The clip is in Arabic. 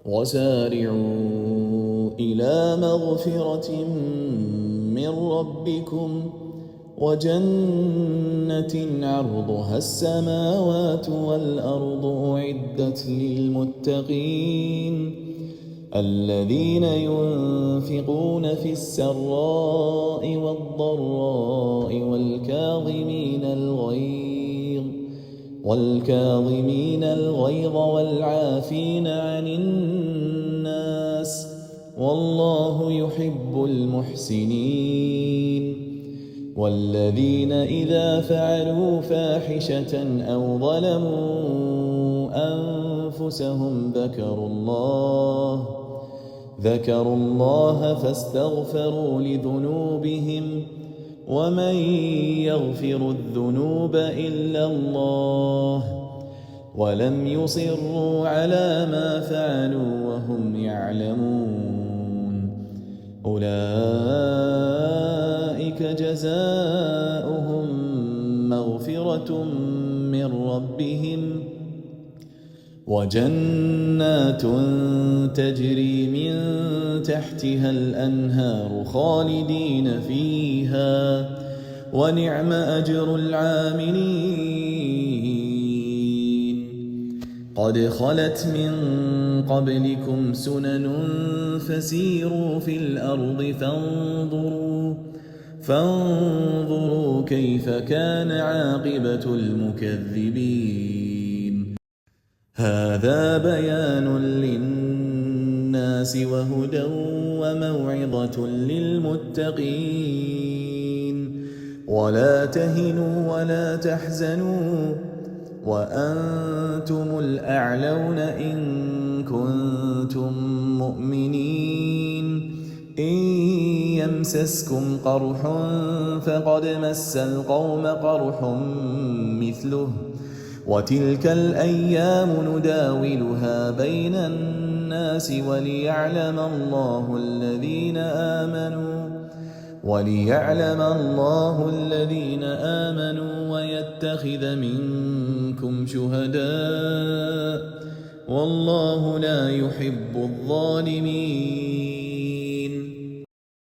وسارعوا إلى مغفرة من ربكم وجنة عرضها السماوات والأرض أعدت للمتقين الذين ينفقون في السراء والضراء والكاظمين الغيظ والعافين عن الناس والله يحب المحسنين والذين إذا فعلوا فاحشة أو ظلموا أنفسهم ذكروا الله فاستغفروا لذنوبهم ومن يغفر الذنوب إلا الله ولم يصروا على ما فعلوا وهم يعلمون أولئك جزاؤهم مغفرة من ربهم وجنات تجري من تحتها الأنهار خالدين فيها ونعم أجر العاملين قد خلت من قبلكم سنن فسيروا في الأرض فانظروا كيف كان عاقبة المكذبين هذا بيان للناس وهدى وموعظة للمتقين ولا تهنوا ولا تحزنوا وأنتم الأعلون إن كنتم مؤمنين إن يمسسكم قرح فقد مس القوم قرح مثله وتلك الأيام نداولها بين الناس وليعلم الله الذين آمنوا ويتخذ منكم شهداء والله لا يحب الظالمين